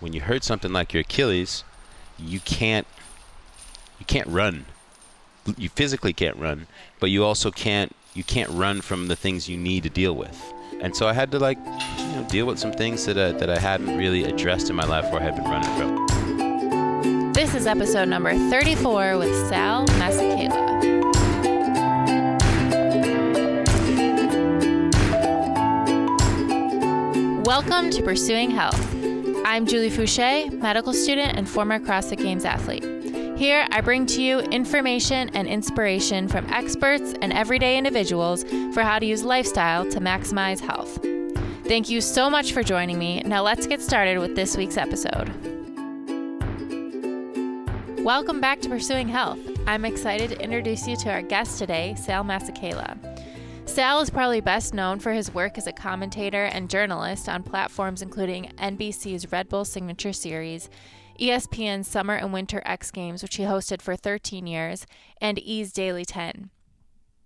when you hurt something like your Achilles, you can't run. You physically can't run, but you also can't run from the things you need to deal with. And so I had to deal with some things that I hadn't really addressed in my life where I had been running from. This is episode number 34 with Sal Masekela. Welcome to Pursuing Health. I'm Julie Fouché, medical student and former CrossFit Games athlete. Here, I bring to you information and inspiration from experts and everyday individuals for how to use lifestyle to maximize health. Thank you so much for joining me. Now let's get started with this week's episode. Welcome back to Pursuing Health. I'm excited to introduce you to our guest today, Sal Masekela. Sal is probably best known for his work as a commentator and journalist on platforms including NBC's Red Bull Signature Series, ESPN's Summer and Winter X Games, which he hosted for 13 years, and E's Daily 10.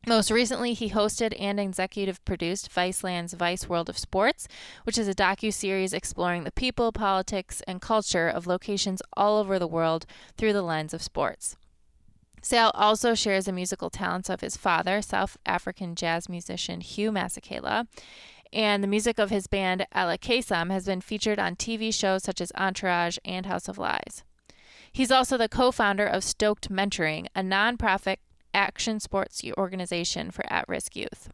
Most recently, he hosted and executive produced Viceland's Vice World of Sports, which is a docu-series exploring the people, politics, and culture of locations all over the world through the lens of sports. Sal also shares the musical talents of his father, South African jazz musician Hugh Masekela, and the music of his band Achilles has been featured on TV shows such as Entourage and House of Lies. He's also the co-founder of Stoked Mentoring, a nonprofit action sports organization for at-risk youth.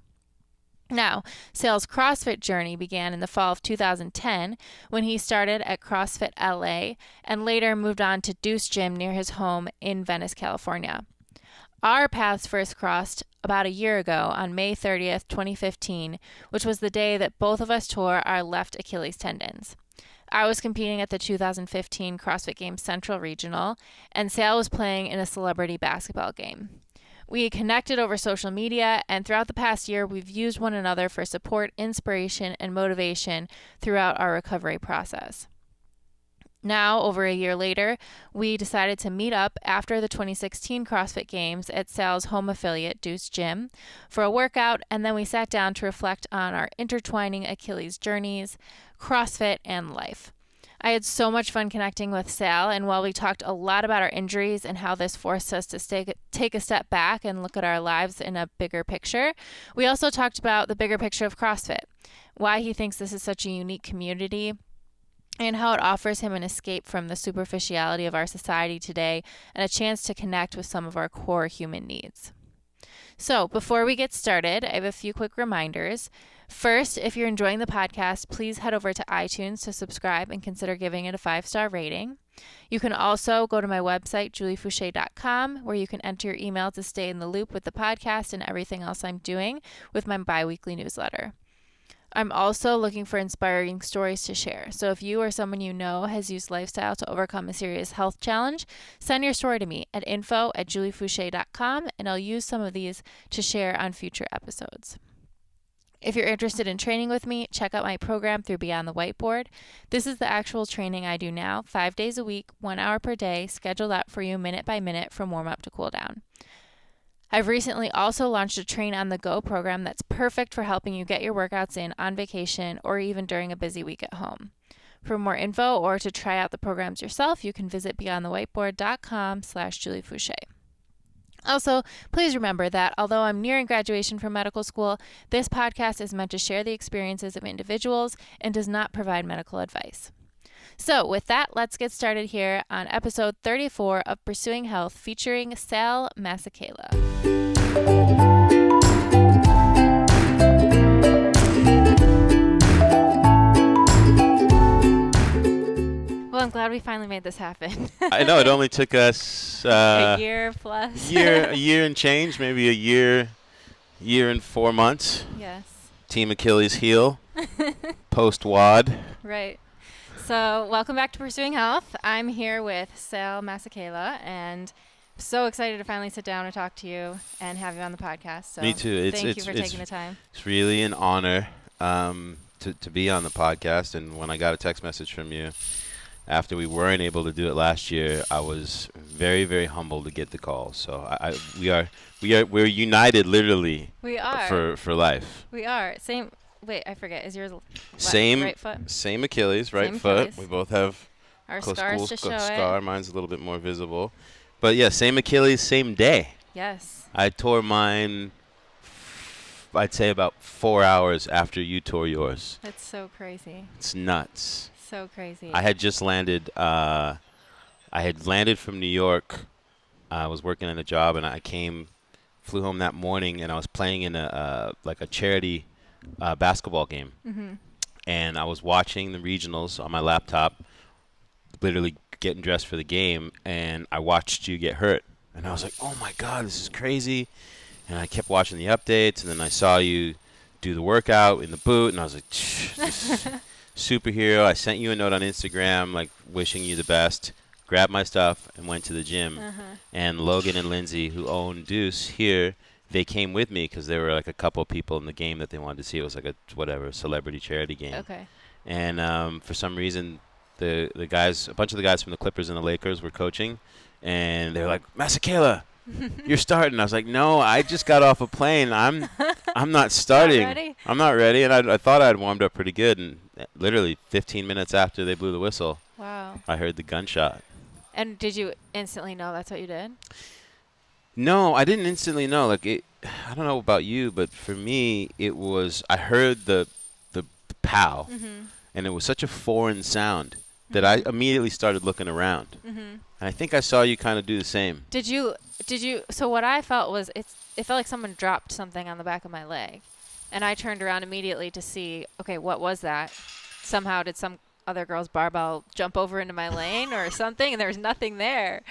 Now, Sal's CrossFit journey began in the fall of 2010 when he started at CrossFit LA and later moved on to Deuce Gym near his home in Venice, California. Our paths first crossed about a year ago on May 30th, 2015, which was the day that both of us tore our left Achilles tendons. I was competing at the 2015 CrossFit Games Central Regional, and Sal was playing in a celebrity basketball game. We connected over social media, and throughout the past year, we've used one another for support, inspiration, and motivation throughout our recovery process. Now, over a year later, we decided to meet up after the 2016 CrossFit Games at Sal's home affiliate, Deuce Gym, for a workout, and then we sat down to reflect on our intertwining Achilles journeys, CrossFit, and life. I had so much fun connecting with Sal, and while we talked a lot about our injuries and how this forced us to take a step back and look at our lives in a bigger picture, we also talked about the bigger picture of CrossFit, why he thinks this is such a unique community, and how it offers him an escape from the superficiality of our society today and a chance to connect with some of our core human needs. So, before we get started, I have a few quick reminders. First, if you're enjoying the podcast, please head over to iTunes to subscribe and consider giving it a 5-star rating. You can also go to my website, juliefouché.com, where you can enter your email to stay in the loop with the podcast and everything else I'm doing with my bi-weekly newsletter. I'm also looking for inspiring stories to share. So if you or someone you know has used lifestyle to overcome a serious health challenge, send your story to me at info@juliefouché.com, and I'll use some of these to share on future episodes. If you're interested in training with me, check out my program through Beyond the Whiteboard. This is the actual training I do now, 5 days a week, 1 hour per day, scheduled out for you minute by minute from warm-up to cool-down. I've recently also launched a Train on the Go program that's perfect for helping you get your workouts in on vacation or even during a busy week at home. For more info or to try out the programs yourself, you can visit beyondthewhiteboard.com/juliefouché. Also, please remember that although I'm nearing graduation from medical school, this podcast is meant to share the experiences of individuals and does not provide medical advice. So with that, let's get started here on episode 34 of Pursuing Health featuring Sal Masekela. Well, I'm glad we finally made this happen. I know it only took us a year plus. a year and change, maybe a year and 4 months. Yes. Team Achilles heel, post-WOD. Right. So welcome back to Pursuing Health. I'm here with Sal Masekela, and so excited to finally sit down and talk to you and have you on the podcast. So me too. Thank you for taking the time. It's really an honor to be on the podcast. And when I got a text message from you after we weren't able to do it last year, I was very, very humbled to get the call. So we're united literally. We are for life. We are same. Wait, I forget. Is yours same right foot? Same Achilles, right Same foot. Achilles. We both have Our scars to show scar. it. Mine's a little bit more visible. But yeah, same Achilles, same day. Yes. I tore mine, I'd say about 4 hours after you tore yours. That's so crazy. It's nuts. So crazy. I had just landed. I had landed from New York. I was working in a job, and flew home that morning, and I was playing in a charity basketball game. Mm-hmm. And I was watching the regionals on my laptop, literally getting dressed for the game, and I watched you get hurt. And I was like, oh, my God, this is crazy. And I kept watching the updates, and then I saw you do the workout in the boot, and I was like, this superhero. I sent you a note on Instagram, like, wishing you the best, grabbed my stuff, and went to the gym. And Logan and Lindsay, who own Deuce here, they came with me because there were like a couple people in the game that they wanted to see. It was like a celebrity charity game. Okay. And for some reason, a bunch of the guys from the Clippers and the Lakers were coaching, and they were like, Masekela, you're starting. I was like, no, I just got off a plane. I'm not starting. Not ready? I'm not ready. And I thought I'd warmed up pretty good. And literally 15 minutes after they blew the whistle, Wow. I heard the gunshot. And did you instantly know that's what you did? No, I didn't instantly know. Like I don't know about you, but for me, it was. I heard the pow, and it was such a foreign sound that I immediately started looking around. And I think I saw you kind of do the same. Did you? So what I felt was it felt like someone dropped something on the back of my leg, and I turned around immediately to see. Okay, what was that? Somehow did some other girl's barbell jump over into my lane or something, and there was nothing there.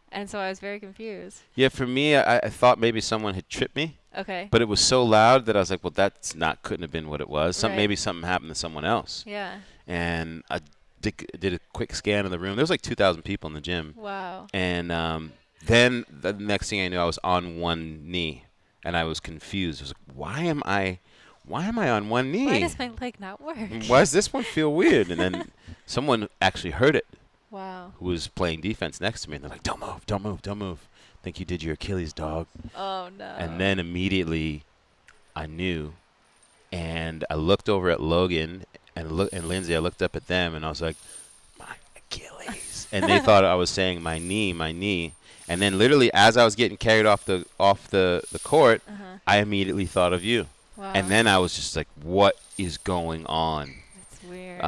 And so I was very confused. Yeah, for me, I thought maybe someone had tripped me. Okay. But it was so loud that I was like, well, couldn't have been what it was. Right. Maybe something happened to someone else. Yeah. And I did a quick scan of the room. There was like 2,000 people in the gym. Wow. And then the next thing I knew, I was on one knee, and I was confused. I was like, why am I on one knee? Why does my leg not work? Why does this one feel weird? And then someone actually heard it. Wow. Who was playing defense next to me, and they're like, don't move, don't move, don't move. I think you did your Achilles, dog. Oh, no. And then immediately I knew, and I looked over at Logan and Lindsay. I looked up at them, and I was like, my Achilles. And they thought I was saying my knee, my knee. And then literally as I was getting carried off the court, I immediately thought of you. Wow. And then I was just like, what is going on? That's weird.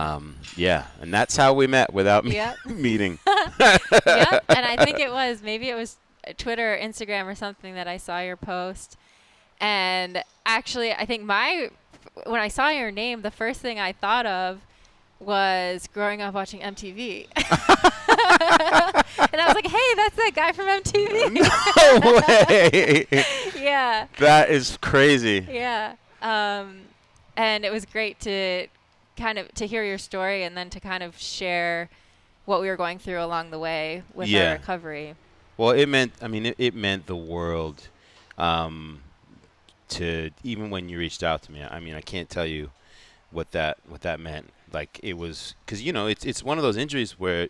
Yeah, and that's how we met without meeting. Yep, and I think maybe it was Twitter or Instagram or something that I saw your post. And actually, I think when I saw your name, the first thing I thought of was growing up watching MTV. And I was like, hey, that's that guy from MTV. No way. Yeah. That is crazy. Yeah. And it was great to to hear your story and then to kind of share what we were going through along the way with our recovery. Well, it meant the world to even when you reached out to me. I mean, I can't tell you what that meant. Like, it was because it's one of those injuries where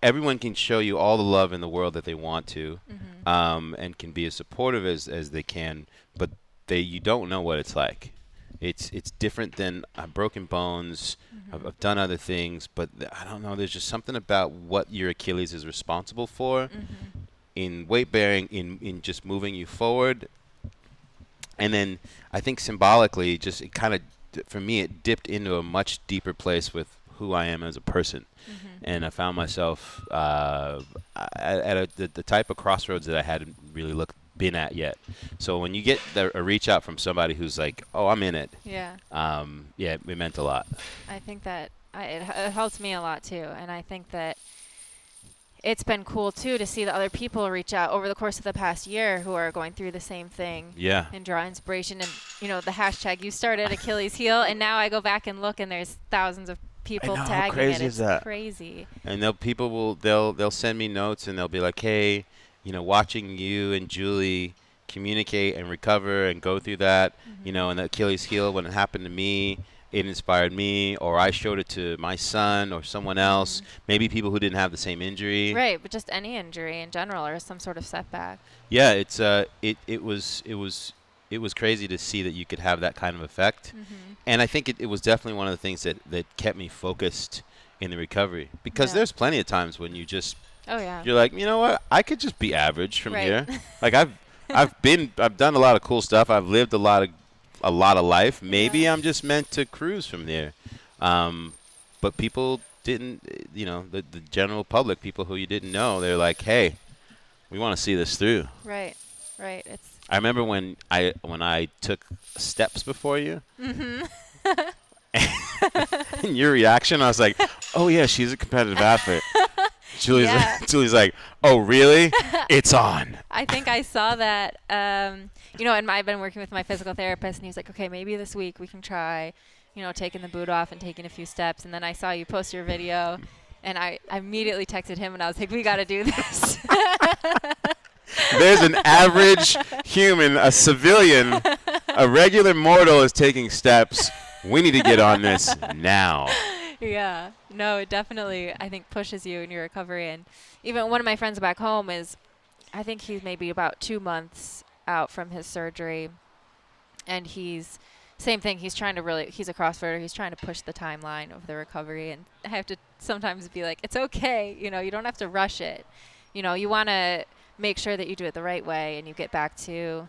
everyone can show you all the love in the world that they want to, and can be as supportive as they can, but you don't know what it's like. It's different than broken bones. I've done other things, but I don't know. There's just something about what your Achilles is responsible for in weight bearing, in just moving you forward. And then I think symbolically, just it kind of, for me, it dipped into a much deeper place with who I am as a person. And I found myself at the type of crossroads that I hadn't really been at yet. So when you get a reach out from somebody who's like, oh, I'm in it. Yeah. It meant a lot. I think that it helped me a lot too. And I think that it's been cool too to see the other people reach out over the course of the past year who are going through the same thing. Yeah. And draw inspiration. And, the hashtag you started, Achilles heel, and now I go back and look and there's thousands of people tagging how crazy it. Is that? Crazy. And they'll send me notes and they'll be like, hey, watching you and Julie communicate and recover and go through that, and the Achilles heel, when it happened to me, it inspired me, or I showed it to my son or someone else, maybe people who didn't have the same injury. Right, but just any injury in general or some sort of setback. Yeah, it was crazy to see that you could have that kind of effect. And I think it was definitely one of the things that kept me focused in the recovery, because Yeah. there's plenty of times when you just Oh yeah. you're like, you know what, I could just be average from Right. here. Like I've done a lot of cool stuff. I've lived a lot of life. Maybe Yeah. I'm just meant to cruise from there. But people didn't, the general public, people who you didn't know, they're like, hey, we want to see this through. Right. Right. It's. I remember when I took steps before you, Mhm. and your reaction, I was like, oh yeah, she's a competitive athlete. Julie's Yeah. Julie's like, oh really? It's on. I think I saw that. And I've been working with my physical therapist, and he was like, okay, maybe this week we can try, taking the boot off and taking a few steps. And then I saw you post your video, and I immediately texted him, and I was like, we got to do this. There's an average human, a civilian, a regular mortal is taking steps. We need to get on this now. Yeah. No, it definitely, I think, pushes you in your recovery. And even one of my friends back home I think he's maybe about 2 months out from his surgery. And same thing, he's a CrossFitter. He's trying to push the timeline of the recovery. And I have to sometimes be like, it's okay. You don't have to rush it. You want to make sure that you do it the right way and you get back to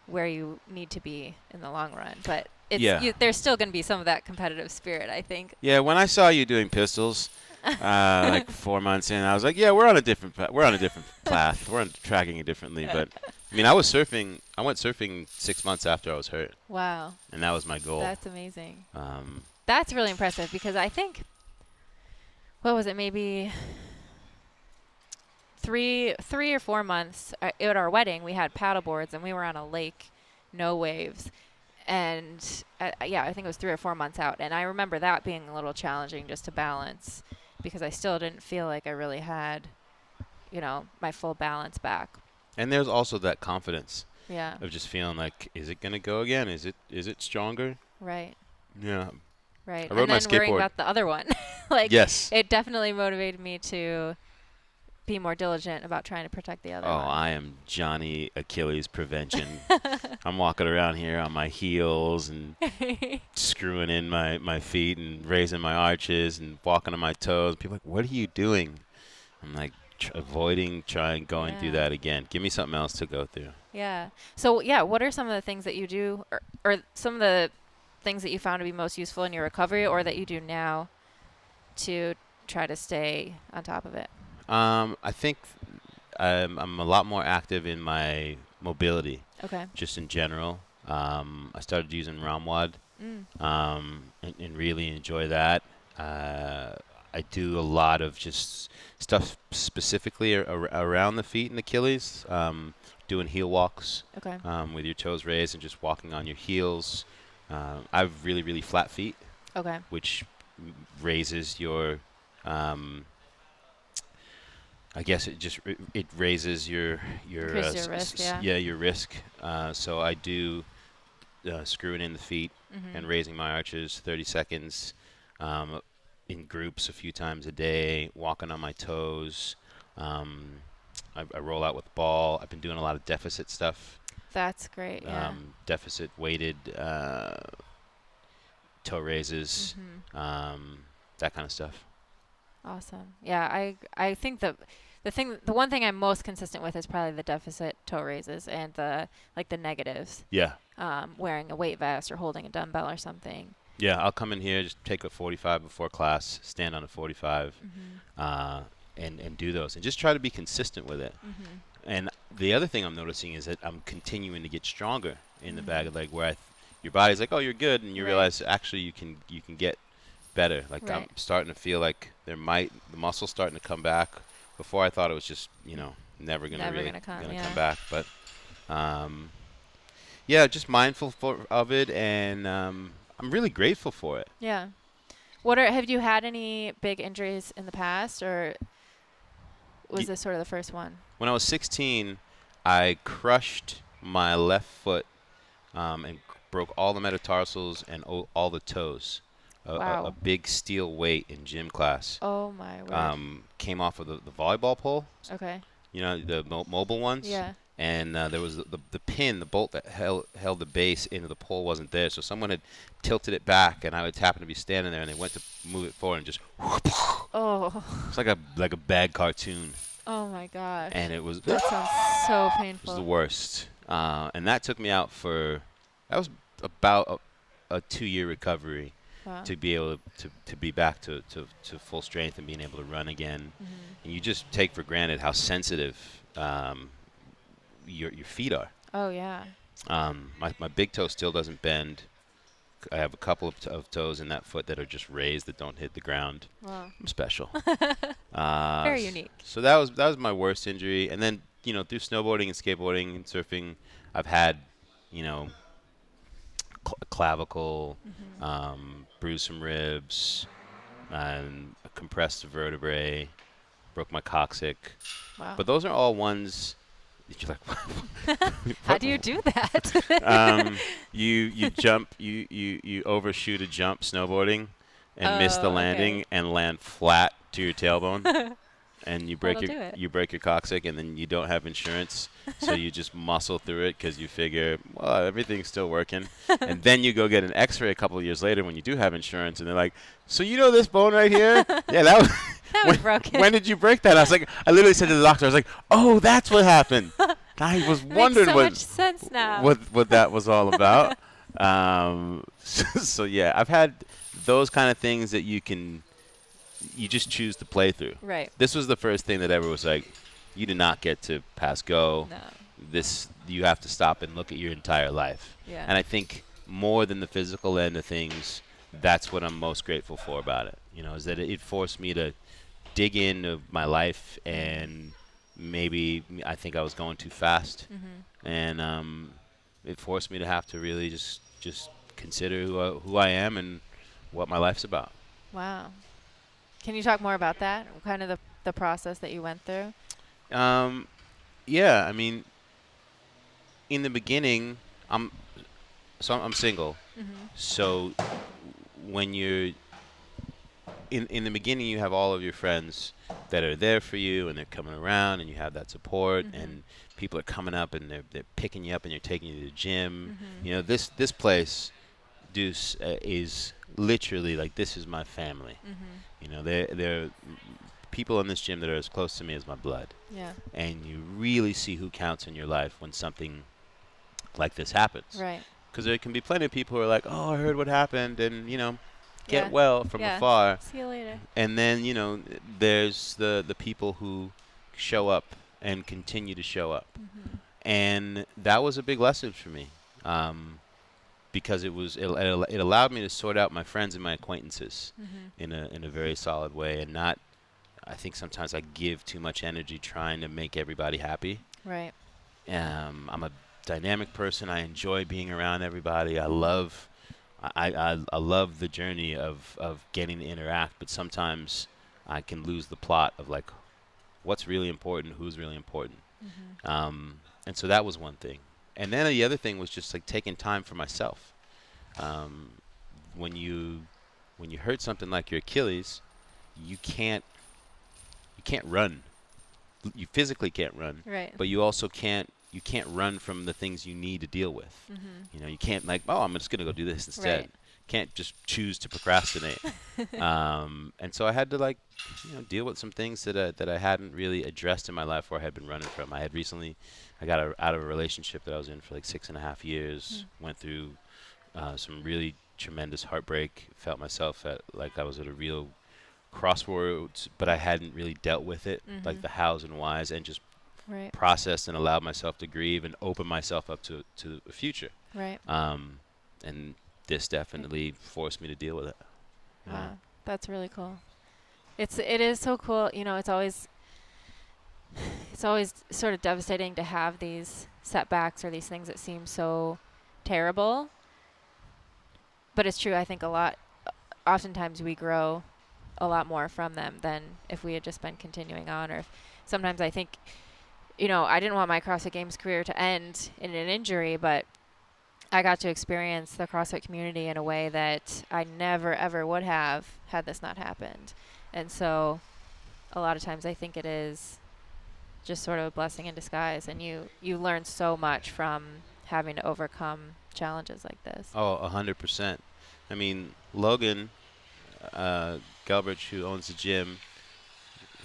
where you need to be in the long run. But there's still going to be some of that competitive spirit, I think. Yeah, when I saw you doing pistols, like 4 months in, I was like, yeah, we're on a different path. We're tracking it differently. But I mean, I went surfing 6 months after I was hurt. Wow. And that was my goal. That's amazing. That's really impressive, because I think, what was it, maybe 3 or 4 months at our wedding, we had paddle boards and we were on a lake, no waves. And I think it was 3 or 4 months out. And I remember that being a little challenging just to balance, because I still didn't feel like I really had, my full balance back. And there's also that confidence. Yeah. Of just feeling like, is it going to go again? Is it stronger? Right. Yeah. Right. I rode and my then worrying skateboard. about the other one. Yes. It definitely motivated me to be more diligent about trying to protect the other one. I am Johnny Achilles prevention. I'm walking around here on my heels and screwing in my feet and raising my arches and walking on my toes. People are like, what are you doing? I'm like, going through that again. Give me something else to go through. Yeah. So, what are some of the things that you do, or some of the things that you found to be most useful in your recovery, or that you do now to try to stay on top of it? I think I'm a lot more active in my mobility. Okay. Just in general. I started using Ramwad, and really enjoy that. I do a lot of just stuff specifically around the feet and Achilles, doing heel walks, Okay. with your toes raised and just walking on your heels. I have really, really flat feet, Okay. which raises your I guess it raises your Increases your risk, your risk. So I do screwing in the feet and raising my arches 30 seconds in groups a few times a day, walking on my toes. I roll out with the ball. I've been doing a lot of deficit stuff. That's great. Yeah. Deficit weighted toe raises, that kind of stuff. Awesome. Yeah, I think the one thing I'm most consistent with is probably the deficit toe raises and the negatives. Yeah. Wearing a weight vest or holding a dumbbell or something. Yeah, I'll come in here, just take a 45 before class, stand on a 45, and do those, and just try to be consistent with it. And the other thing I'm noticing is that I'm continuing to get stronger in the bag of leg, where your body's like, oh, you're good, and you realize actually you can get better. Like I'm starting to feel like the muscle's starting to come back. Before I thought it was just never gonna come back, but just mindful of it, and I'm really grateful for it. Yeah. Have you had any big injuries in the past, or was this sort of the first one? When I was 16, I crushed my left foot and broke all the metatarsals and all the toes. Wow. A big steel weight in gym class. Oh my word. Came off of the volleyball pole. Okay. The mobile ones. Yeah. and there was the pin, the bolt that held the base into the pole wasn't there. So someone had tilted it back, and I would happen to be standing there, and they went to move it forward and just. Oh. It's like a bad cartoon. Oh my gosh. And it was. That sounds so It painful. was the worst. And that took me out for. That was about a 2-year recovery. Wow. To be able to be back to full strength and being able to run again. And you just take for granted how sensitive your feet are. Oh yeah. My big toe still doesn't bend. I have a couple of toes in that foot that are just raised that don't hit the ground. Wow. I'm special. Very unique. So that was my worst injury. And then through snowboarding and skateboarding and surfing, I've had clavicle, bruised some ribs, and compressed a vertebrae, broke my coccyx. Wow. But those are all ones that you're like, how do you do that? You jump, you overshoot a jump snowboarding, and miss the landing and land flat to your tailbone. And you break your coccyx, and then you don't have insurance, so you just muscle through it because you figure, well, everything's still working. And then you go get an X-ray a couple of years later when you do have insurance, and they're like, so this bone right here? Yeah, that was that was broken. When did you break that? I literally said to the doctor, I was like, oh, that's what happened. I was wondering Makes so much sense now. what that was all about. So yeah, I've had those kind of things that you just choose to play through. Right. This was the first thing that ever was like, you do not get to pass go. No. You have to stop and look at your entire life. Yeah. And I think more than the physical end of things, that's what I'm most grateful for about it. Is that it forced me to dig into my life, and maybe I think I was going too fast. And it forced me to have to really just consider who I am and what my life's about. Wow. Can you talk more about that? Kind of the process that you went through? Yeah, I mean, in the beginning, I'm single. So when you're in the beginning, you have all of your friends that are there for you, and they're coming around, and you have that support, and people are coming up, and they're picking you up, and you're taking you to the gym. This place, Deuce, is literally like, this is my family. There are people in this gym that are as close to me as my blood. Yeah. And you really see who counts in your life when something like this happens. Right. Because there can be plenty of people who are like, oh, I heard what happened, and get well from afar. See you later. And then there's the people who show up and continue to show up. And that was a big lesson for me. Because it allowed me to sort out my friends and my acquaintances in a very solid way, and not. I think sometimes I give too much energy trying to make everybody happy. Right. I'm a dynamic person. I enjoy being around everybody. I love the journey of getting to interact, but sometimes I can lose the plot of like what's really important, who's really important. And so that was one thing. And then the other thing was just like taking time for myself. When you hurt something like your Achilles, you can't run. You physically can't run. Right. But you also can't run from the things you need to deal with. You can't like, oh, I'm just gonna go do this instead. Right. Can't just choose to procrastinate. And so I had to deal with some things that I hadn't really addressed in my life, where I had been running from. I got out of a relationship that I was in for like 6.5 years. Went through some really tremendous heartbreak. Felt myself like I was at a real crossroads, but I hadn't really dealt with it, like the hows and whys, and just processed and allowed myself to grieve and open myself up to a future. Right. And this definitely forced me to deal with it. Wow, that's really cool. It is so cool. It's always sort of devastating to have these setbacks or these things that seem so terrible. But it's true. I think oftentimes we grow a lot more from them than if we had just been continuing on. Or sometimes I think, I didn't want my CrossFit Games career to end in an injury, but I got to experience the CrossFit community in a way that I never, ever would have had this not happened. And so a lot of times I think it is just sort of a blessing in disguise, and you learn so much from having to overcome challenges like this. Oh, 100%. I mean, Logan Galbraith, who owns the gym,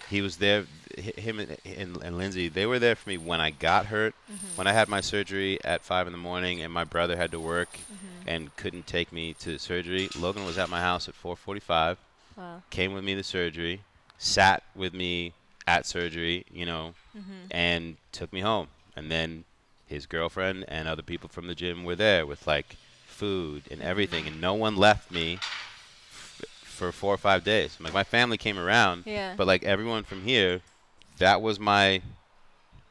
he was there. Him and Lindsay, they were there for me when I got hurt. When I had my surgery at 5 in the morning, and my brother had to work and couldn't take me to surgery. Logan was at my house at 4:45. Wow. Came with me to surgery, sat with me at surgery, and took me home. And then his girlfriend and other people from the gym were there with like food and everything, and no one left me for 4 or 5 days. Like, my family came around, but like everyone from here, that was my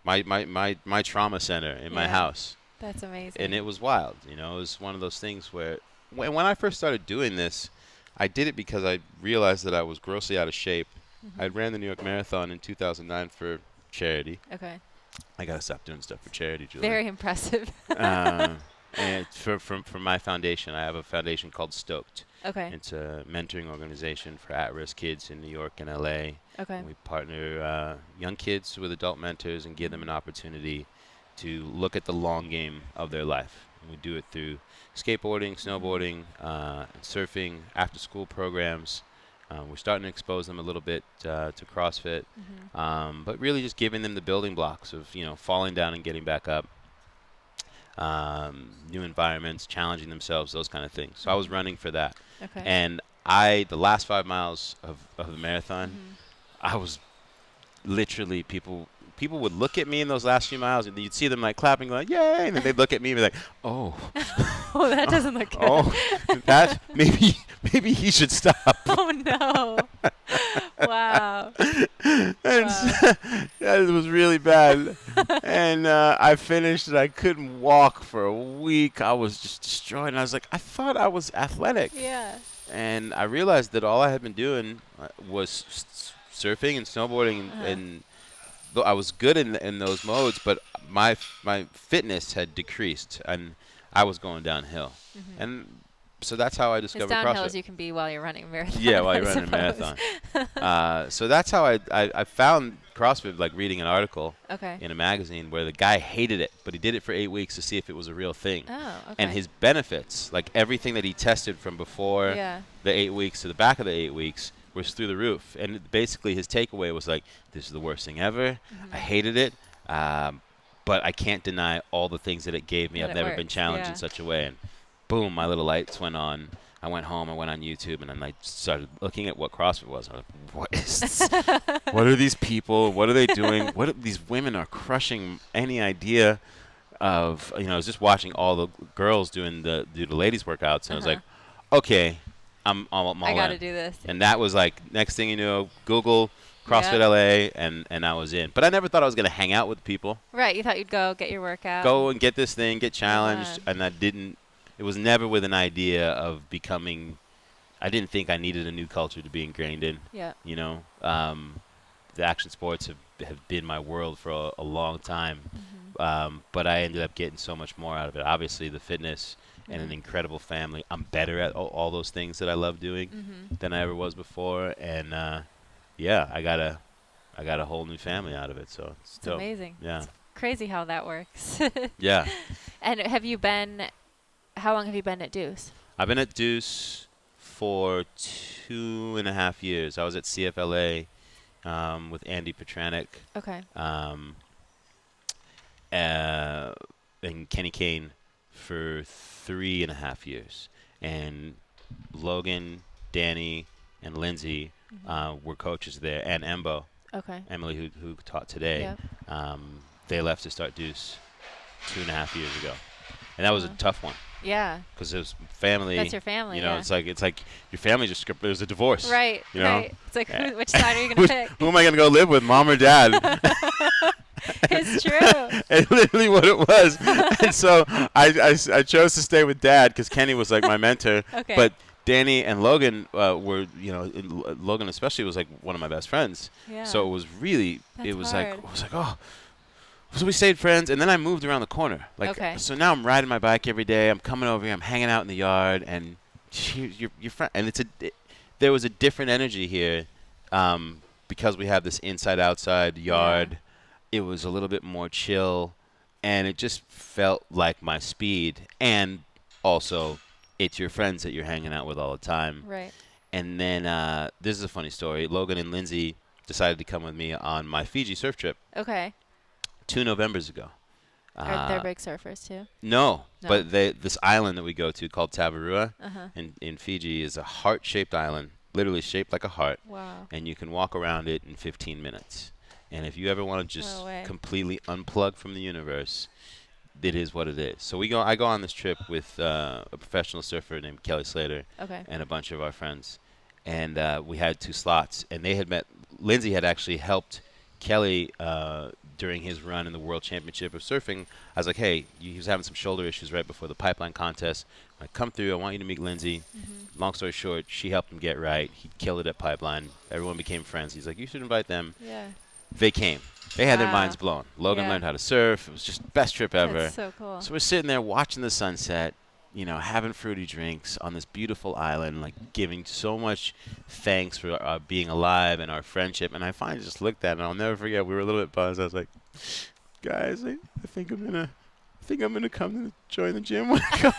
trauma center in my house. That's amazing. And it was wild. It was one of those things where when I first started doing this, I did it because I realized that I was grossly out of shape. I ran the New York Marathon in 2009 for charity. Okay. I gotta stop doing stuff for charity, Julie. Very impressive. And for my foundation, I have a foundation called Stoked. Okay. It's a mentoring organization for at-risk kids in New York and LA. Okay. We partner young kids with adult mentors and give them an opportunity to look at the long game of their life. And we do it through skateboarding, snowboarding, surfing, after-school programs. We're starting to expose them a little bit to CrossFit, but really just giving them the building blocks of falling down and getting back up, new environments, challenging themselves, those kind of things. So I was running for that, and the last 5 miles of the marathon, I was literally people would look at me in those last few miles, and you'd see them like clapping, like yay, and then they'd look at me and be like, oh, oh, that doesn't look good. Oh, that maybe he should stop. Oh no! Wow. It was really bad. And I finished, and I couldn't walk for a week. I was just destroyed. And I was like, I thought I was athletic. Yeah. And I realized that all I had been doing was surfing and snowboarding, and I was good in those modes, but my fitness had decreased, and I was going downhill. And so that's how I discovered CrossFit. As downhill as you can be while you're running a marathon. Yeah, while you're running a marathon. So that's how I found CrossFit, like reading an article in a magazine where the guy hated it, but he did it for 8 weeks to see if it was a real thing. Oh, okay. And his benefits, like everything that he tested from before the 8 weeks to the back of the 8 weeks, was through the roof. And basically his takeaway was like, this is the worst thing ever. I hated it. But I can't deny all the things that it gave me. I've never been challenged in such a way. And boom, my little lights went on. I went home, I went on YouTube, and then I started looking at what CrossFit was. I was like, what is this? What are these people? What are they doing? These women are crushing any idea of, I was just watching all the girls do the ladies workouts, and I was like, okay, I'm all in. I got to do this. And that was like, next thing you know, Google CrossFit LA, and I was in. But I never thought I was going to hang out with people. Right, you thought you'd go get your workout. Go and get this thing, get challenged, and I didn't. It was never with an idea of becoming. I didn't think I needed a new culture to be ingrained in. Yeah. The action sports have been my world for a long time, but I ended up getting so much more out of it. Obviously, the fitness and an incredible family. I'm better at all those things that I love doing than I ever was before, and I got a whole new family out of it. So it's amazing. Yeah. It's crazy how that works. Yeah. And how long have you been at Deuce? I've been at Deuce for 2.5 years. I was at CFLA with Andy Petranek. Okay. And Kenny Kane for 3.5 years. And Logan, Danny, and Lindsay were coaches there, and Embo. Okay. Emily, who taught today. Yep. They left to start Deuce 2.5 years ago. And that was a tough one. Yeah. Because it was family. That's your family. It's like your family just there's a divorce. Right. You know? Right. It's like which side are you gonna pick? Who am I gonna go live with, mom or dad? It's true. It's literally what it was. And so I chose to stay with dad because Kenny was like my mentor. Okay. But Danny and Logan were, Logan especially was like one of my best friends. Yeah. So it was really, That's it was hard. like, oh. So we stayed friends, and then I moved around the corner. So now I'm riding my bike every day. I'm coming over here. I'm hanging out in the yard, and your friend. And there was a different energy here, because we have this inside-outside yard. it was a little bit more chill, and it just felt like my speed. And also, it's your friends that you're hanging out with all the time. Right. And then this is a funny story. Logan and Lindsay decided to come with me on my Fiji surf trip Okay. 2 Novembers ago. Are they big surfers too? No, No. but this island that we go to called Tavarua Uh-huh. in Fiji is a heart-shaped island, literally shaped like a heart, Wow. and you can walk around it in 15 minutes. And if you ever want to just No way. completely unplug from the universe, it is what it is. So I go on this trip with a professional surfer named Kelly Slater Okay. and a bunch of our friends, and we had 2 slots, and they had met. Lindsay had actually helped Kelly during his run in the World Championship of Surfing. I was like, hey, he was having some shoulder issues right before the pipeline contest. I come through. I want you to meet Lindsay. Mm-hmm. Long story short, she helped him get right. He killed it at pipeline. Everyone became friends. He's like, you should invite them. Yeah. They came. They had their Wow. minds blown. Logan Yeah. learned how to surf. It was just the best trip ever. That's so cool. So we're sitting there watching the sunset, having fruity drinks on this beautiful island, like giving so much thanks for being alive and our friendship. And I finally just looked at it, and I'll never forget. We were a little bit buzzed. I was like, guys, I think I'm gonna come to join the gym when I come.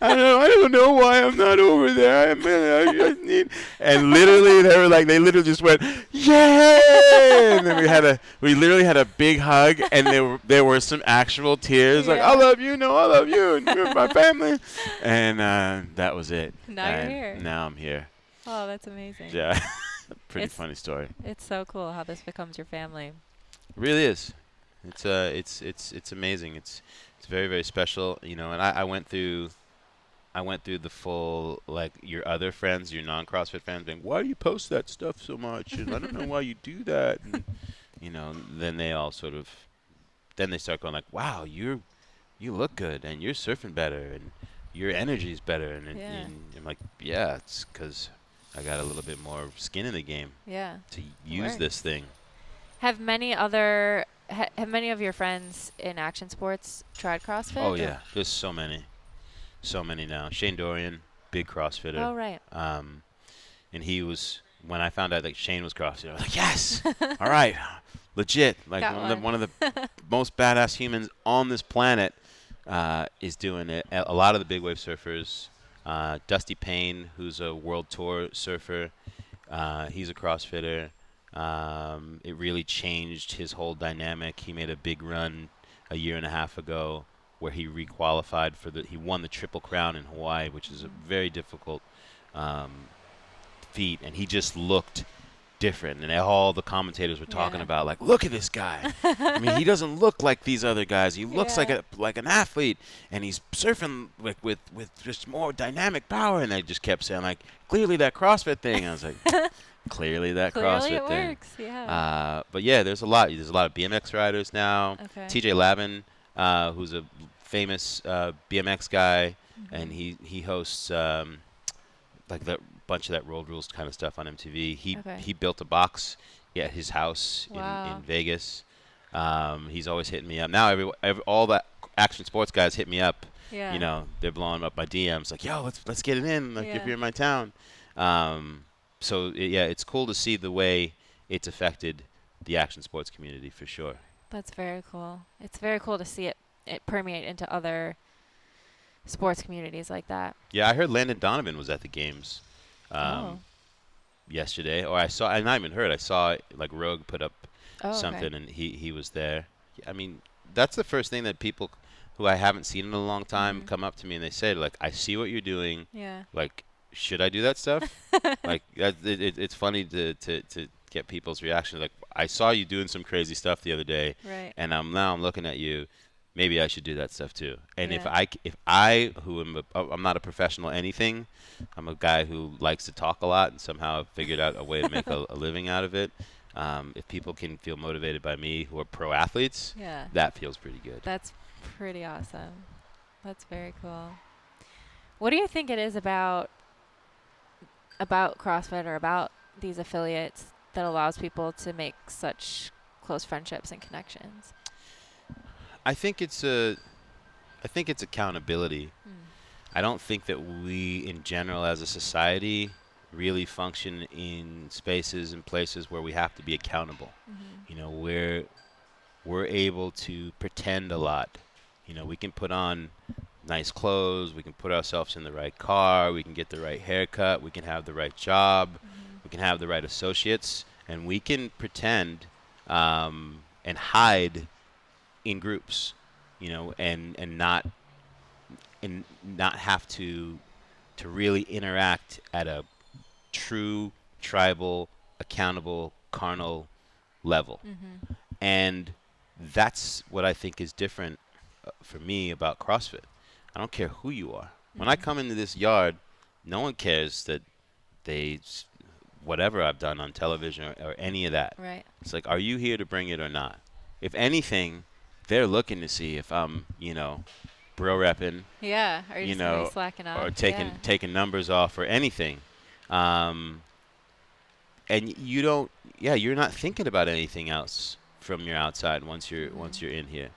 I don't know why I'm not over there. I need. And literally, they literally just went, yay! And then we literally had a big hug, and there were some actual tears, like, I love you, no, I love you, and you're my family. And that was it. Now you're here. Now I'm here. Oh, that's amazing. Yeah, pretty funny story. It's so cool how this becomes your family. It really is. It's amazing. It's very, very special, and I went through the full, like, your other friends, your non-CrossFit fans being, why do you post that stuff so much? And I don't know why you do that. And, then they all then they start going like, wow, you look good, and you're surfing better, and your energy's better. And I'm like, yeah, it's because I got a little bit more skin in the game to use this thing. Have many of your friends in action sports tried CrossFit? Oh, yeah. There's so many. So many now. Shane Dorian, big CrossFitter. Oh, right. And he was, when I found out that Shane was CrossFitter, I was like, yes, all right, legit. Like one of the most badass humans on this planet is doing it. A lot of the big wave surfers, Dusty Payne, who's a world tour surfer, he's a CrossFitter. It really changed his whole dynamic. He made a big run a year and a half ago where he requalified he won the Triple Crown in Hawaii, which is a very difficult feat, and he just looked different. And all the commentators were talking about, like, look at this guy. I mean, he doesn't look like these other guys. He looks like an athlete, and he's surfing with just more dynamic power. And they just kept saying, like, clearly that CrossFit thing. I was like, clearly that CrossFit it thing. Works, yeah. But yeah, there's a lot of BMX riders now. Okay. TJ Lavin, who's a famous BMX guy, and he hosts like that bunch of that Road Rules kind of stuff on MTV. He built a box at his house in Vegas. He's always hitting me up. Now all the action sports guys hit me up. Yeah. They're blowing up my DMs like, yo, let's get it in, like, if you're in my town. So it's cool to see the way it's affected the action sports community for sure. That's very cool. It's very cool to see it permeate into other sports communities like that. Yeah, I heard Landon Donovan was at the games yesterday, or I not even heard. I saw, like, Rogue put up something, and he was there. I mean, that's the first thing that people who I haven't seen in a long time come up to me and they say, like, I see what you're doing. Yeah. Like, should I do that stuff? Like, it's funny to get people's reaction. Like, I saw you doing some crazy stuff the other day, right, and now I'm looking at you. Maybe I should do that stuff too. And if I who I'm not a professional anything, I'm a guy who likes to talk a lot and somehow figured out a way to make a living out of it. If people can feel motivated by me who are pro athletes, that feels pretty good. That's pretty awesome. That's very cool. What do you think it is about CrossFit or about these affiliates that allows people to make such close friendships and connections? I think it's accountability. I don't think that we, in general, as a society, really function in spaces and places where we have to be accountable. You know, we're able to pretend a lot. You know, we can put on nice clothes, we can put ourselves in the right car, we can get the right haircut, we can have the right job, we can have the right associates, and we can pretend and hide in groups, you know, and not have to really interact at a true tribal, accountable, carnal level. Mm-hmm. And that's what I think is different for me about CrossFit. I don't care who you are. When I Mm-hmm. come into this yard, no one cares that they whatever I've done on television or any of that. Right. It's like, are you here to bring it or not? If anything, they're looking to see if I'm, you know, bro repping, Yeah. Are you you just gonna be know, slacking or off? taking Yeah. taking numbers off or anything. Um, and you don't, yeah, you're not thinking about anything else from your outside once Mm-hmm. you're in here.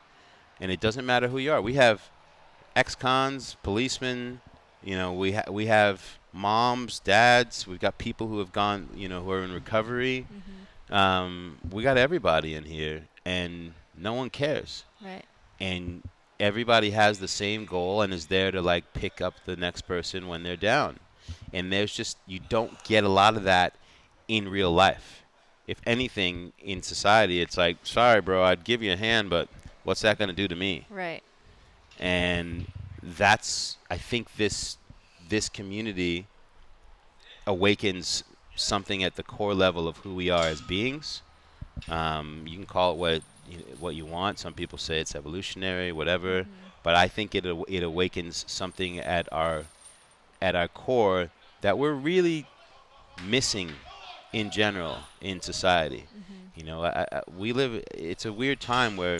And it doesn't matter who you are. We have ex-cons, policemen, you know, we have moms, dads, we've got people who have gone, you know, who are in recovery. Mm-hmm. We got everybody in here, and no one cares. Right. And everybody has the same goal and is there to like pick up the next person when they're down. And there's just you don't get a lot of that in real life. If anything in society, it's like, sorry, bro, I'd give you a hand, but what's that going to do to me? Right. And that's I think this community awakens something at the core level of who we are as beings. You can call it what you want. Some people say it's evolutionary, whatever. Mm-hmm. But I think it awakens something at our core that we're really missing in general in society. Mm-hmm. You know, we live. It's a weird time where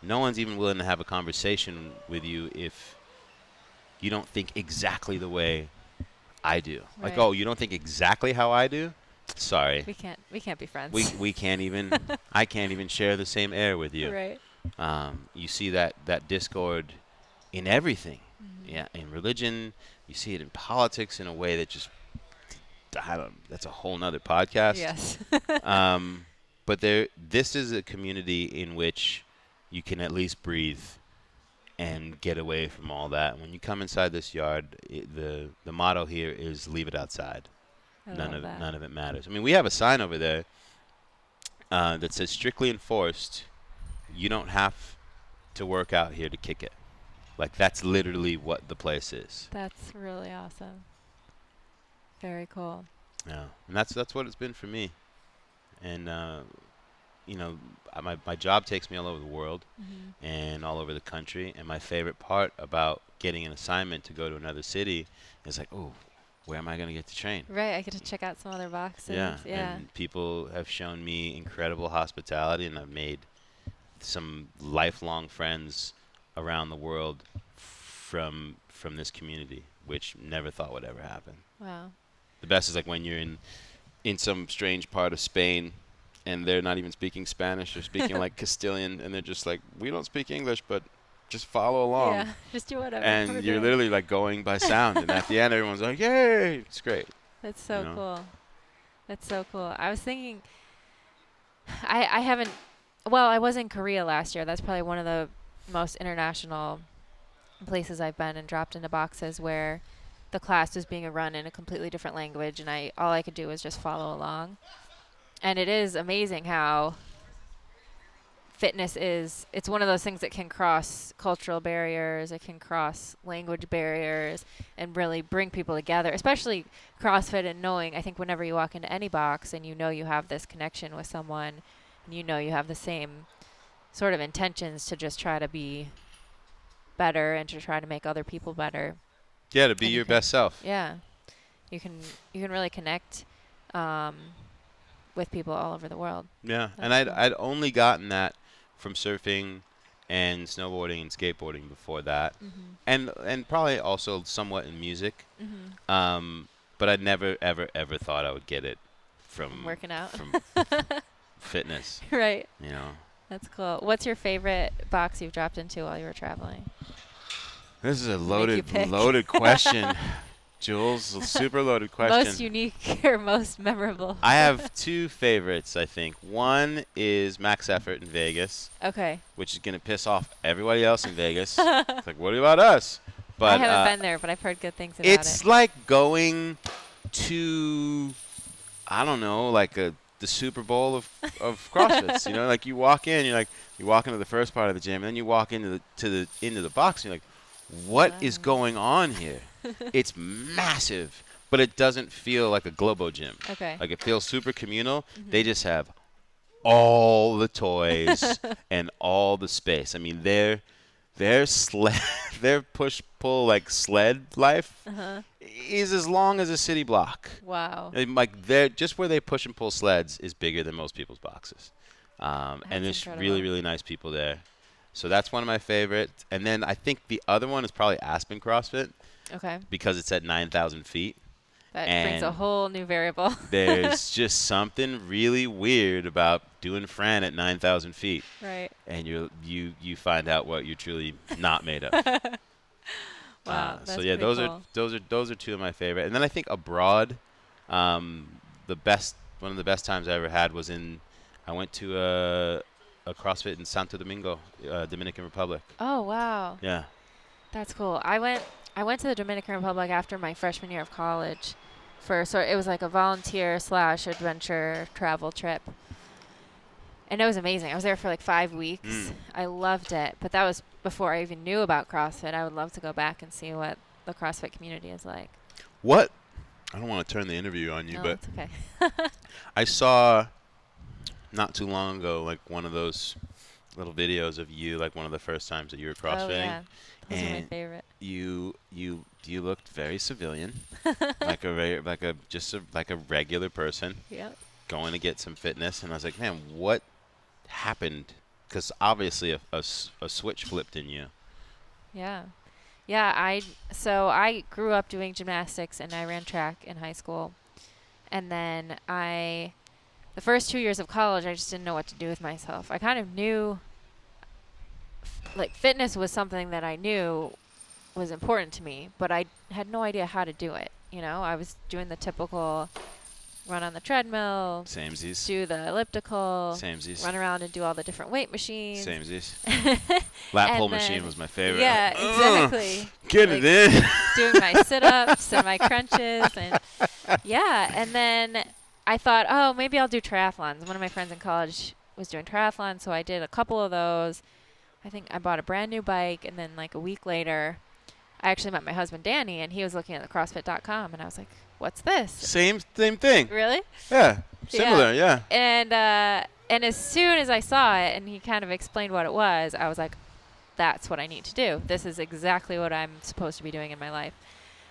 no one's even willing to have a conversation with you if you don't think exactly the way I do. Like, Right. oh, you don't think exactly how I do? Sorry. We can't be friends. We can't even I can't even share the same air with you. Right. You see that discord in everything. Mm-hmm. Yeah, in religion, you see it in politics in a way that just that's a whole nother podcast. Yes. But this is a community in which you can at least breathe and get away from all that. When you come inside this yard, the motto here is leave it outside. I love that. None of it matters. I mean, we have a sign over there that says strictly enforced. You don't have to work out here to kick it. Like that's literally what the place is. That's really awesome. Very cool. Yeah, and that's what it's been for me. And you know, my job takes me all over the world Mm-hmm. and all over the country. And my favorite part about getting an assignment to go to another city is like, oh, where am I going to get to train? Right. I get to check out some other boxes. Yeah, Yeah. and people have shown me incredible hospitality, and I've made some lifelong friends around the world from this community, which never thought would ever happen. Wow. The best is like when you're in some strange part of Spain, and they're not even speaking Spanish; they're speaking like Castilian, and they're just like, "We don't speak English, but just follow along." Yeah. Just do whatever. And we're you're doing. literally like going by sound, and at the end, everyone's like, "Yay!" It's great. That's so you know? cool. That's so cool. I was thinking, I haven't, well, I was in Korea last year. That's probably one of the most international places I've been and dropped into boxes where the class was being run in a completely different language, and all I could do was just follow along. And it is amazing how fitness it's one of those things that can cross cultural barriers, it can cross language barriers, and really bring people together, especially CrossFit. And knowing, I think whenever you walk into any box and you know you have this connection with someone, and you know you have the same sort of intentions to just try to be better and to try to make other people better. Yeah, to be And you your can- best self. Yeah, you can really connect with people all over the world. Yeah, and That's I'd only gotten that from surfing and snowboarding and skateboarding before that, and probably also somewhat in music. But I never ever thought I would get it from Working out. from fitness. Right. You know, That's cool. What's your favorite box you've dropped into while you were traveling? this is a you pick. loaded question. Jules, a super loaded question. Most unique or most memorable? I have two favorites, I think. One is Max Effort in Vegas, Okay. which is going to piss off everybody else in Vegas. It's like, what about us? I But haven't been there, but I've heard good things about it's it. like going to, I don't know, like the Super Bowl of CrossFits. You know, like you walk in, you walk into the first part of the gym, and then you walk into the box, and you're like, what is Wow. going on here? It's massive, but it doesn't feel like a Globo gym. Okay. Like it feels super communal. They just have all the toys and all the space. I mean, their sled, their push pull like sled life Uh-huh. is as long as a city block. Wow. And like they're just where they push and pull sleds is bigger than most people's boxes. And That's there's incredible. really, really nice people there. So that's one of my favorites. And then I think the other one is probably Aspen CrossFit Okay. because it's at 9,000 feet. That brings a And whole new variable. there's just something really weird about doing Fran at 9,000 feet. Right. And you find out what you're truly not made of. Wow. That's So yeah, pretty cool. those are two of my favorite. And then I think abroad, one of the best times I ever had was I went to a CrossFit in Santo Domingo, Dominican Republic. Oh, wow. Yeah. That's cool. I went to the Dominican Republic after my freshman year of college it was like a volunteer / adventure travel trip. And it was amazing. I was there for like 5 weeks. I loved it. But that was before I even knew about CrossFit. I would love to go back and see what the CrossFit community is like. What? I don't want to turn the interview on you, No, but it's okay. I saw not too long ago like one of those little videos of you, like one of the first times that you were CrossFitting. Oh, yeah. Those are my And favorite. you looked very civilian, like a regular person Yep. going to get some fitness, and I was like, man, what happened? Because obviously a switch flipped in you. Yeah. Yeah, I grew up doing gymnastics and I ran track in high school. And then the first 2 years of college, I just didn't know what to do with myself. I kind of knew like fitness was something that I knew was important to me, but I had no idea how to do it. You know, I was doing the typical run on the treadmill, Samesies. do the elliptical, Samesies. run around and do all the different weight machines. Samesies. Lat And pull then- machine was my favorite. Yeah, exactly. Get Like, it in. Doing my sit-ups and my crunches and and then I thought, oh, maybe I'll do triathlons. One of my friends in college was doing triathlons, so I did a couple of those. I think I bought a brand new bike, and then like a week later, I actually met my husband Danny, and he was looking at the CrossFit.com, and I was like, "What's this?" Same thing. Really? Yeah. Similar. Yeah. And as soon as I saw it, and he kind of explained what it was, I was like, "That's what I need to do. This is exactly what I'm supposed to be doing in my life."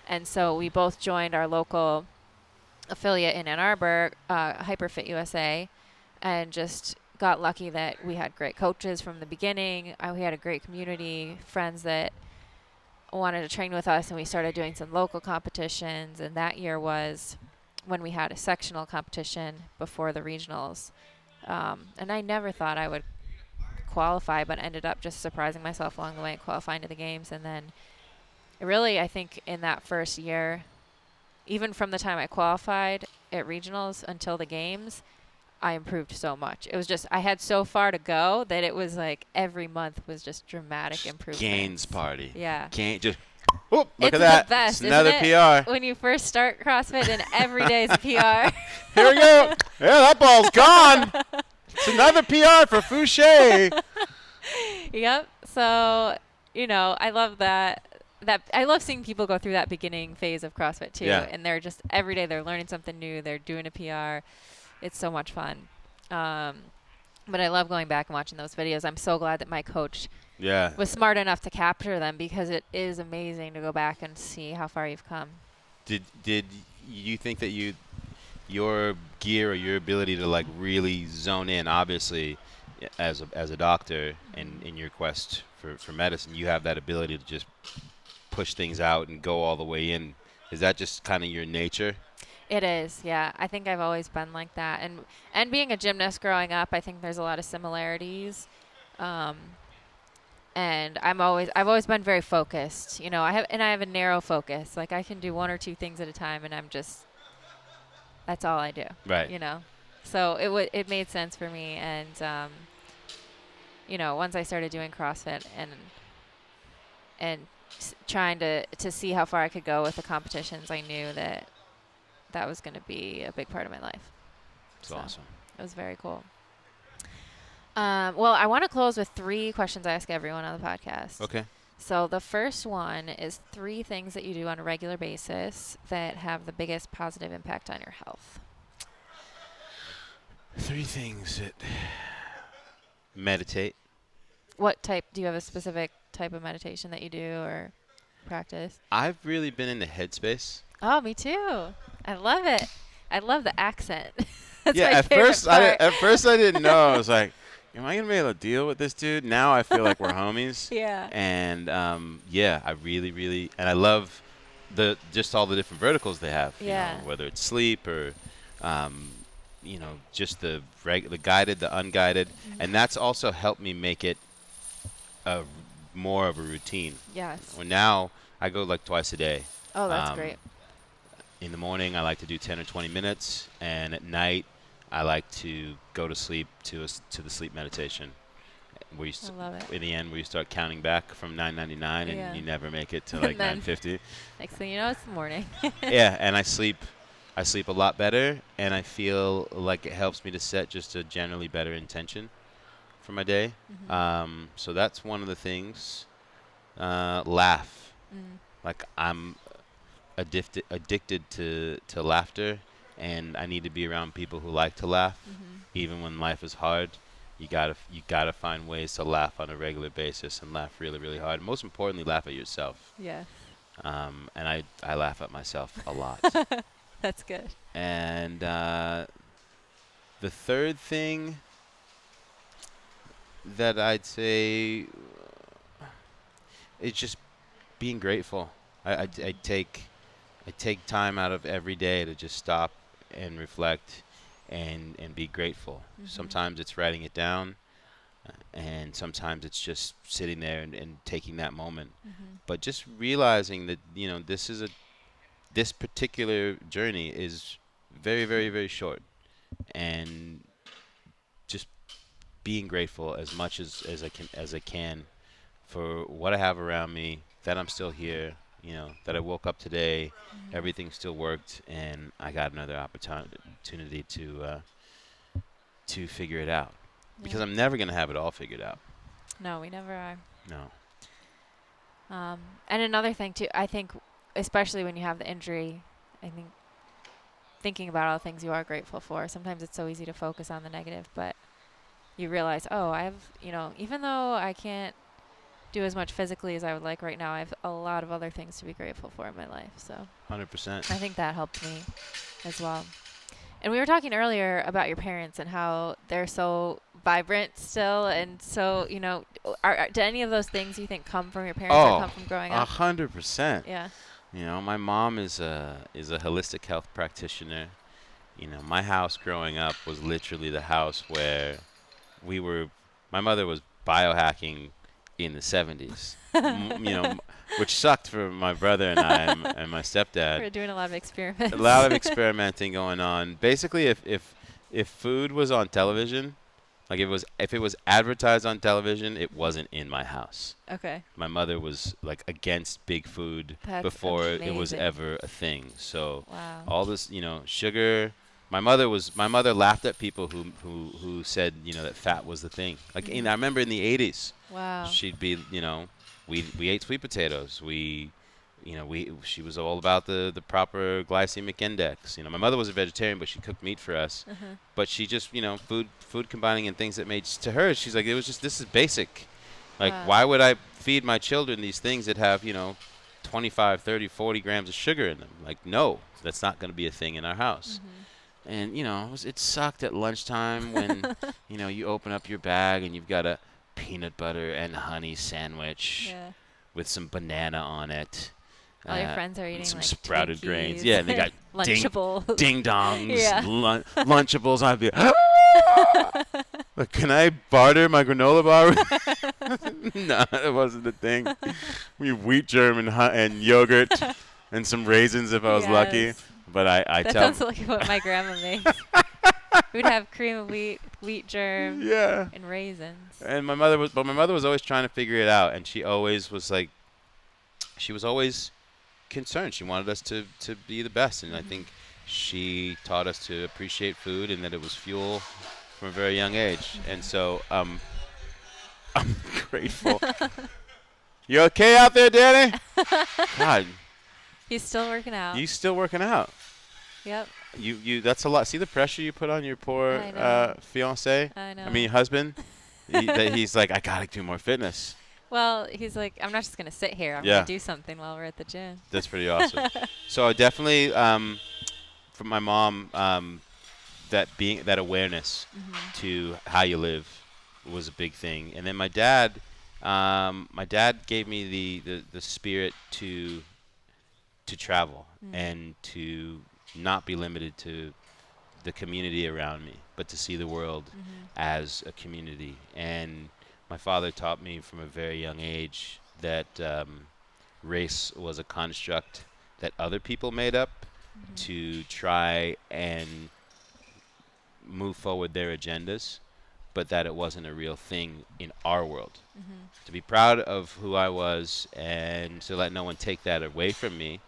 And so we both joined our local affiliate in Ann Arbor, HyperFit USA, and just got lucky that we had great coaches from the beginning. We had a great community, friends that wanted to train with us, and we started doing some local competitions. And that year was when we had a sectional competition before the regionals. And I never thought I would qualify, but ended up just surprising myself along the way and qualifying to the games. And then really, I think in that first year, even from the time I qualified at regionals until the games, I improved so much. It was just, I had so far to go that it was like every month was just dramatic improvement. Gains party. Yeah. Just, look It's at that. the best, It's another isn't it? PR. When you first start CrossFit and every day is a PR. Here we go. Yeah, that ball's gone. It's another PR for Fouché. Yep. So, I love that I love seeing people go through that beginning phase of CrossFit too. Yeah. And they're just every day they're learning something new. They're doing a PR. It's so much fun. But I love going back and watching those videos. I'm so glad that my coach Yeah. was smart enough to capture them, because it is amazing to go back and see how far you've come. Did you think that your gear or your ability to like really zone in, obviously as a doctor and in your quest for medicine, you have that ability to just push things out and go all the way in. Is that just kind of your nature? It is, yeah. I think I've always been like that. And being a gymnast growing up, I think there's a lot of similarities. And I've always been very focused. You know, I have a narrow focus. Like I can do one or two things at a time, and that's all I do. Right. You know, so it made sense for me. And you know, once I started doing CrossFit and trying to see how far I could go with the competitions, I knew that was going to be a big part of my life. It's awesome. It was very cool. Well, I want to close with 3 questions I ask everyone on the podcast. Okay. So the first one is 3 things that you do on a regular basis that have the biggest positive impact on your health. 3 things that meditate. What type? Do you have a specific type of meditation that you do or practice? I've really been in the headspace. Oh, me too. I love it. I love the accent. That's yeah, my favorite part. at first I didn't know. I was like, am I going to be able to deal with this dude? Now I feel like we're homies. Yeah. And yeah, I really, and I love just all the different verticals they have. Yeah. You know, whether it's sleep or, you know, just the guided, the unguided. Mm-hmm. And that's also helped me make it more of a routine. Yes. Well, now I go like twice a day. Oh, that's great. In the morning, I like to do 10 or 20 minutes, and at night, I like to go to sleep to the sleep meditation. Where you I love it. in the end, where you start counting back from 9:99, and you never make it to like 9:50. Next thing you know, it's the morning. Yeah, and I sleep a lot better, and I feel like it helps me to set just a generally better intention for my day. Mm-hmm. So that's one of the things. Laugh. Like I'm addicted to laughter, and I need to be around people who like to laugh. Even when life is hard, you gotta find ways to laugh on a regular basis and laugh really, really hard. Most importantly, laugh at yourself. Yeah. And I laugh at myself a lot. That's good. And the third thing that I'd say is just being grateful. I take time out of every day to just stop and reflect and be grateful. Sometimes it's writing it down, and sometimes it's just sitting there and taking that moment. But just realizing that, you know, this particular journey is very, very, very short, and just being grateful as much as I can for what I have around me, that I'm still here. You know, that I woke up today, everything still worked, and I got another opportunity to figure it out. Because I'm never going to have it all figured out. No, we never are. No. And another thing, too, I think, especially when you have the injury, I think thinking about all the things you are grateful for, sometimes it's so easy to focus on the negative, but you realize, oh, I have, you know, even though I can't do as much physically as I would like right now, I have a lot of other things to be grateful for in my life. So 100%. I think that helped me as well. And we were talking earlier about your parents and how they're so vibrant still, and so, you know, do any of those things you think come from your parents or come from growing up? 100%. Yeah. You know, my mom is a holistic health practitioner. You know, my house growing up was literally the house where my mother was biohacking in the 70s, you know, which sucked for my brother and I and my stepdad. We're doing a lot of experiments. A lot of experimenting going on. Basically, if food was on television, like if it was advertised on television, it wasn't in my house. Okay. My mother was like against big food That's before amazing. it was ever a thing. So Wow. all this, you know, sugar. My mother laughed at people who said, you know, that fat was the thing. Like I remember in the 80s. Wow. She'd be, you know, we ate sweet potatoes. She was all about the proper glycemic index. You know, my mother was a vegetarian, but she cooked meat for us. But she just, you know, food combining and things that made, to her, she's like, this is basic. Like, why would I feed my children these things that have, you know, 25, 30, 40 grams of sugar in them? Like, no, that's not going to be a thing in our house. And, you know, it sucked at lunchtime when, you know, you open up your bag and you've got a peanut butter and honey sandwich with some banana on it. All your friends are eating some like sprouted Twinkies, grains. Yeah, and they got Lunchables. ding dongs, Yeah. Lunchables. I'd be like, can I barter my granola bar? No, it wasn't the thing. We have wheat germ and yogurt and some raisins if I was lucky. Yes. But I That tell sounds like what my grandma makes. We'd have cream of wheat germ, yeah. and raisins. And my mother was always trying to figure it out, and she always was like, she was always concerned. She wanted us to be the best, and I think she taught us to appreciate food and that it was fuel from a very young age. And so I'm grateful. You okay out there, Danny? God, He's still working out. you still working out. Yep. You that's a lot. See the pressure you put on your poor I know. fiance? I know. I mean, husband? He's like, I got to do more fitness. Well, he's like, I'm not just going to sit here. I'm Yeah. going to do something while we're at the gym. That's pretty awesome. So I definitely, from my mom, that awareness to how you live was a big thing. And then my dad gave me the spirit to travel and to not be limited to the community around me, but to see the world as a community. And my father taught me from a very young age that race was a construct that other people made up to try and move forward their agendas, but that it wasn't a real thing in our world. To be proud of who I was and to let no one take that away from me,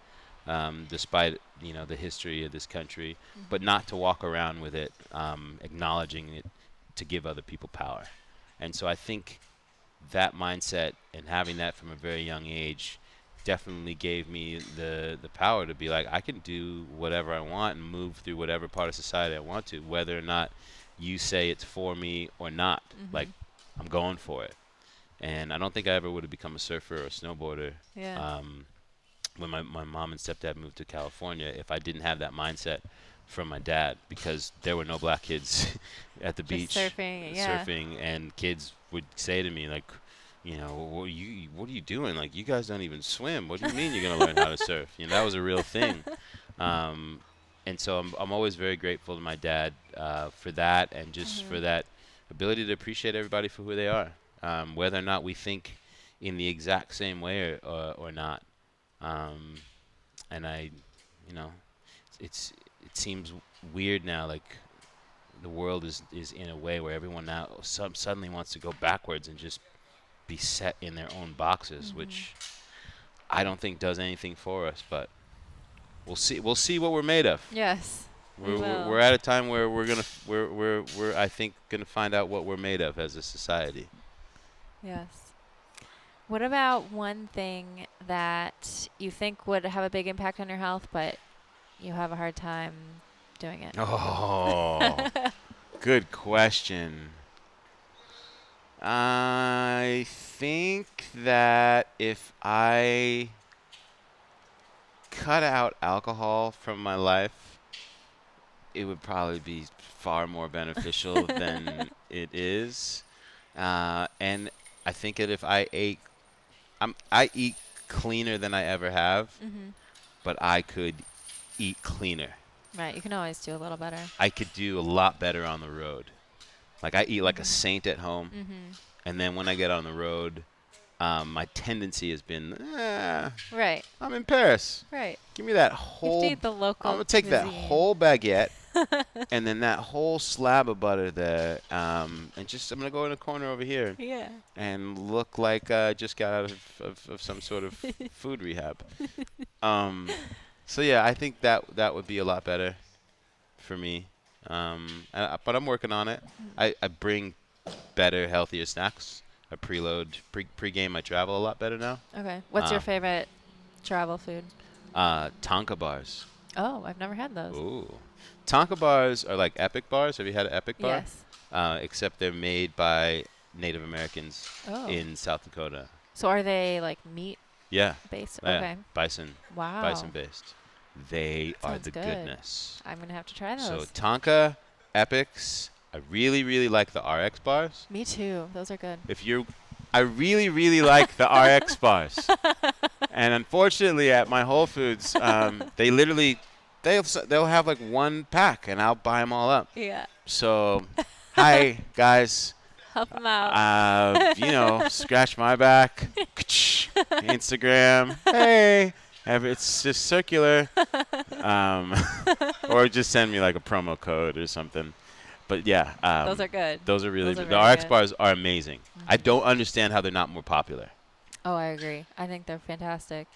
despite the history of this country, but not to walk around with it, acknowledging it to give other people power. And so I think that mindset and having that from a very young age definitely gave me the power to be like, I can do whatever I want and move through whatever part of society I want to, whether or not you say it's for me or not. Like, I'm going for it. And I don't think I ever would have become a surfer or a snowboarder when my mom and stepdad moved to California if I didn't have that mindset from my dad, because there were no black kids at the beach surfing, and kids would say to me like, what are you doing? Like, you guys don't even swim. What do you mean you're gonna learn how to surf? That was a real thing. And so I'm always very grateful to my dad for that, and just for that ability to appreciate everybody for who they are, whether or not we think in the exact same way or not. And it seems weird now, like the world is in a way where everyone now suddenly wants to go backwards and just be set in their own boxes, which I don't think does anything for us, but we'll see what we're made of. Yes. We're at a time where we're I think gonna find out what we're made of as a society. Yes. What about one thing that you think would have a big impact on your health, but you have a hard time doing it? Oh, good question. I think that if I cut out alcohol from my life, it would probably be far more beneficial than it is. And I think that if I eat cleaner than I ever have, but I could eat cleaner. Right, you can always do a little better. I could do a lot better on the road. Like, I eat like a saint at home, and then when I get on the road, my tendency has been, right. I'm in Paris. Right. Give me that You whole. have to eat the local I'm gonna take that cuisine. whole baguette, and then that whole slab of butter there, and I'm gonna go in a corner over here Yeah. and look like I just got out of some sort of food rehab. So yeah, I think that would be a lot better for me. But I'm working on it. I bring better, healthier snacks. I pre-game my travel a lot better now. Okay. What's your favorite travel food? Tonka bars. Oh, I've never had those. Ooh. Tonka bars are like Epic bars. Have you had an Epic bar? Yes. Except they're made by Native Americans Oh. in South Dakota. So are they like meat Yeah. based? Yeah. Okay. Bison. Wow. Bison based. They are Sounds the good. goodness. I'm going to have to try those. So Tonka, Epics. I really, really like the RX bars. Me too. Those are good. I really, really like the RX bars. And unfortunately, at my Whole Foods, they'll have like one pack, and I'll buy them all up. Yeah. So, hi guys, Help him out. Scratch my back. Instagram. Hey. It's just circular. Or just send me like a promo code or something. But yeah. Those are good. Those are really Those good. are The very RX good. bars are amazing. I don't understand how they're not more popular. Oh, I agree. I think they're fantastic.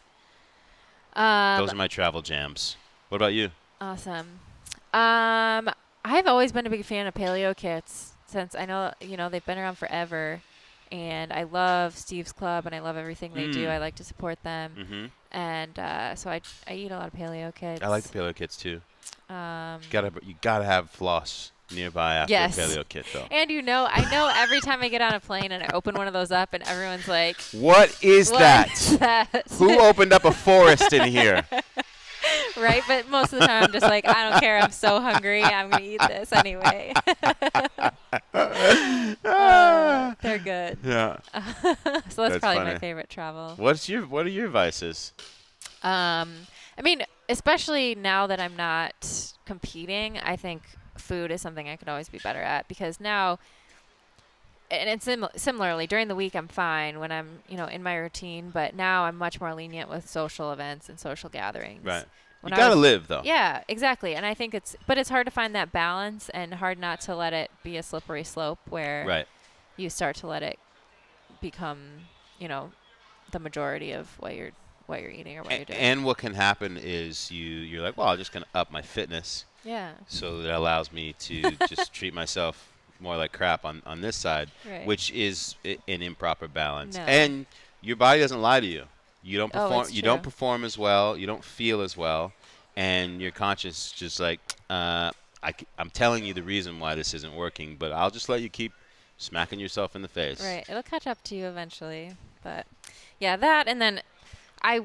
Those are my travel jams. What about you? Awesome. I've always been a big fan of paleo kits since I know, they've been around forever. And I love Steve's Club, and I love everything they do. I like to support them. Mm-hmm. And so I eat a lot of paleo kits. I like the paleo kits too. Um, You gotta have floss nearby after Yes. a paleo kit, though. and I know every time I get on a plane and I open one of those up, and everyone's like, What is that? "What's that?" Who opened up a forest in here? Right? But most of the time I'm just like, I don't care. I'm so hungry. I'm going to eat this anyway. They're good. Yeah. So that's probably funny. my favorite travel. What are your vices? Especially now that I'm not competing, I think food is something I could always be better at, because now, and it's similarly during the week I'm fine when I'm in my routine, but now I'm much more lenient with social events and social gatherings. Right. When You I gotta was- live though. Yeah, exactly. And I think it's hard to find that balance, and hard not to let it be a slippery slope where Right. you start to let it become, the majority of what you're eating or what you're doing. And what can happen is you're like, well, I'm just gonna up my fitness, Yeah. so that allows me to just treat myself more like crap on this side, Right. which is an improper balance. No. And your body doesn't lie to you. You don't Oh, perform. it's You don't true. perform as well. You don't feel as well, and your conscience just like, I'm telling you the reason why this isn't working, but I'll just let you keep smacking yourself in the face. Right. It'll catch up to you eventually. But yeah, that, and then I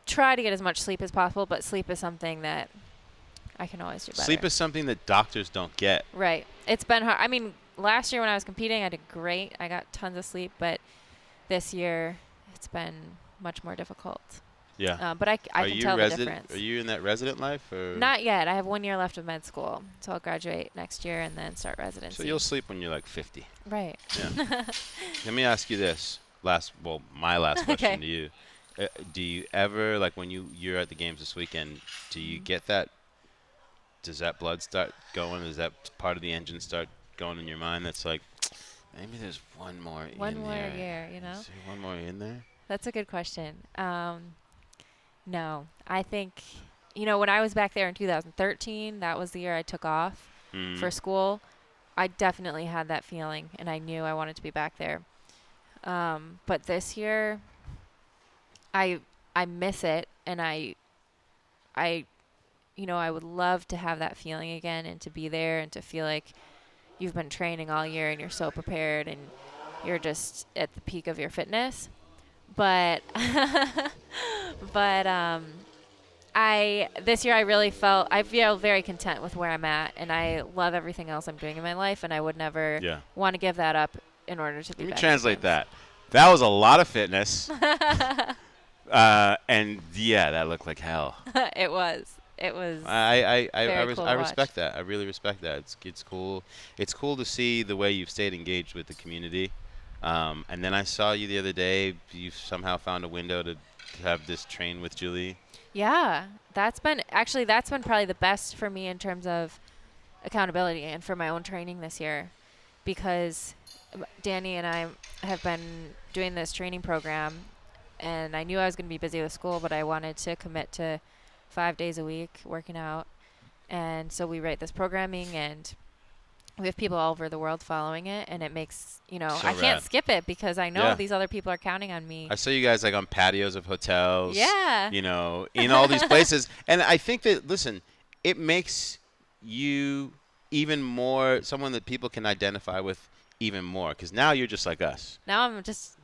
try to get as much sleep as possible, but sleep is something that I can always do better. Sleep is something that doctors don't get. Right. It's been hard. I mean, last year when I was competing, I did great. I got tons of sleep, but this year it's been much more difficult. Yeah. But I can tell the difference. Are you in that resident life? Or? Not yet. I have 1 year left of med school, so I'll graduate next year and then start residency. So you'll sleep when you're like 50. Right. Yeah. Let me ask you this. My last question Okay. to you. Do you ever, like when you're at the games this weekend, do you get that? Does that blood start going? Does that part of the engine start going in your mind? That's like, maybe there's one more in there. One more year, Is there one more in there? That's a good question. No, I think, when I was back there in 2013, that was the year I took off for school. I definitely had that feeling, and I knew I wanted to be back there. But this year, I miss it, and I would love to have that feeling again, and to be there and to feel like you've been training all year and you're so prepared and you're just at the peak of your fitness. But this year I feel very content with where I'm at, and I love everything else I'm doing in my life, and I would never want to give that up in order to be Let me back translate at that. That was a lot of fitness. And yeah, that looked like hell. It was. I very cool to respect that. I really respect that. It's cool. It's cool to see the way you've stayed engaged with the community. And then I saw you the other day. You somehow found a window to have this train with Julie. Yeah, that's been probably the best for me in terms of accountability and for my own training this year, because Danny and I have been doing this training program, and I knew I was going to be busy with school, but I wanted to commit to 5 days a week working out. And so we write this programming, and we have people all over the world following it, and it makes, So I can't rad. skip it because I know Yeah. these other people are counting on me. I saw you guys like on patios of hotels. Yeah. In all these places. And I think that, listen, it makes you even more someone that people can identify with even more, because now you're just like us. Now I'm just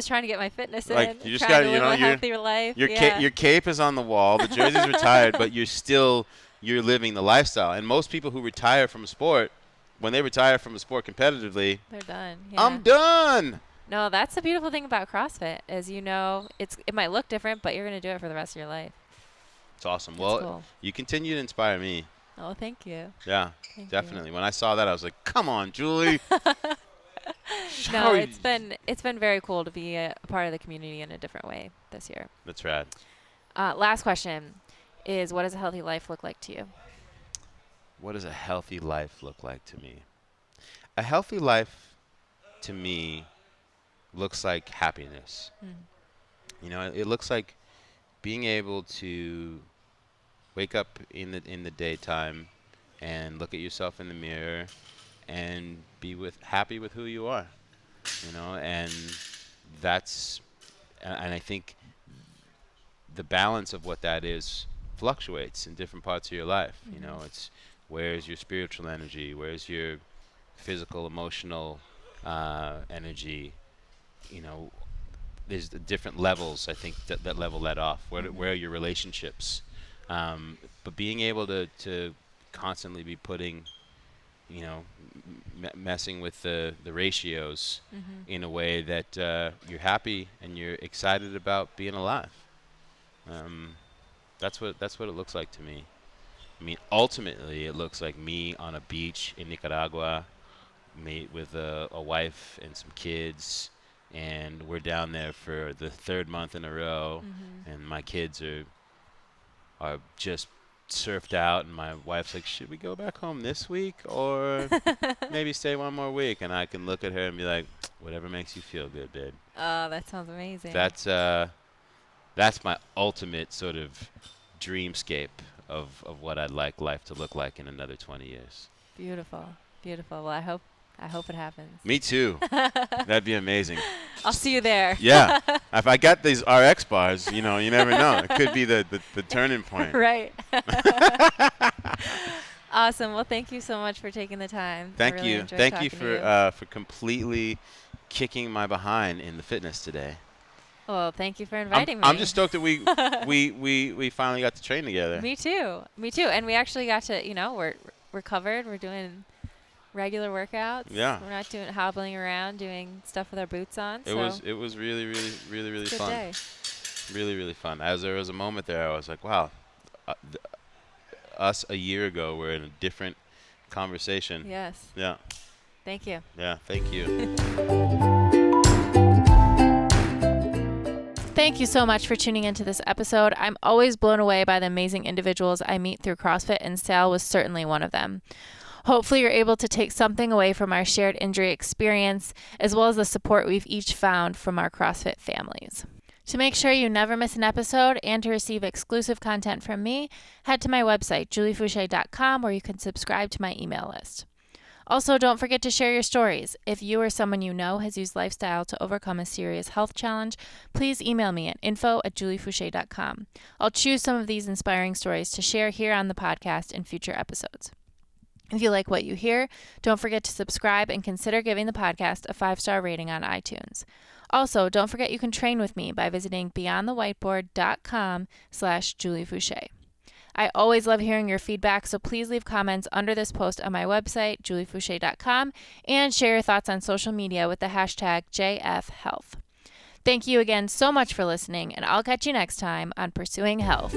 trying to get my fitness Like, in, you just trying gotta, to live a healthier life. Your cape is on the wall, the jersey's retired, but you're living the lifestyle. And most people who retire from a sport, when they retire from a sport competitively, They're done. Yeah. I'm done. No, that's the beautiful thing about CrossFit is, it might look different, but you're going to do it for the rest of your life. It's awesome. That's Well, cool. you continue to inspire me. Oh, thank you. Yeah, Thank you. definitely. When I saw that, I was like, come on, Julie. No, it's been very cool to be a part of the community in a different way this year. That's rad. Last question is, what does a healthy life look like to you? What does a healthy life look like to me? A healthy life, to me, looks like happiness. You know, it looks like being able to wake up in the daytime and look at yourself in the mirror and be happy with who you are. You know, and and I think the balance of what that is fluctuates in different parts of your life. You know, it's where's your spiritual energy, where's your physical, emotional energy. You know, there's the different levels, I think, that level that off. Where are your relationships? But being able to constantly be putting, you know, messing with the ratios in a way that you're happy and you're excited about being alive. That's what it looks like to me. I mean, ultimately, it looks like me on a beach in Nicaragua, with a wife and some kids, and we're down there for the 3rd month in a row, and my kids are just surfed out, and my wife's like, should we go back home this week or maybe stay one more week? And I can look at her and be like, whatever makes you feel good, babe. Oh, that sounds amazing. That's my ultimate sort of dreamscape of what I'd like life to look like in another 20 years. Beautiful. Well, I hope it happens. Me too. That'd be amazing. I'll see you there. Yeah. If I got these RX bars, you know, you never know. It could be the turning point. Right. Awesome. Well, thank you so much for taking the time. Thank you. Thank you for for completely kicking my behind in the fitness today. Well, thank you for inviting me. I'm just stoked that we finally got to train together. Me too. And we actually got to, you know, we're covered. We're doing regular workouts. Yeah. We're not doing hobbling around, doing stuff with our boots on. It was really fun. Day. Really fun. As there was a moment there, I was like, wow, us a year ago were in a different conversation. Yes. Yeah. Thank you. Yeah, thank you. Thank you so much for tuning into this episode. I'm always blown away by the amazing individuals I meet through CrossFit, and Sal was certainly one of them. Hopefully you're able to take something away from our shared injury experience, as well as the support we've each found from our CrossFit families. To make sure you never miss an episode and to receive exclusive content from me, head to my website, juliefoucher.com, where you can subscribe to my email list. Also, don't forget to share your stories. If you or someone you know has used lifestyle to overcome a serious health challenge, please email me at info@juliefoucher.com. I'll choose some of these inspiring stories to share here on the podcast in future episodes. If you like what you hear, don't forget to subscribe and consider giving the podcast a 5-star rating on iTunes. Also, don't forget you can train with me by visiting beyondthewhiteboard.com/juliefoucher. I always love hearing your feedback, so please leave comments under this post on my website, juliefoucher.com, and share your thoughts on social media with the hashtag JFHealth. Thank you again so much for listening, and I'll catch you next time on Pursuing Health.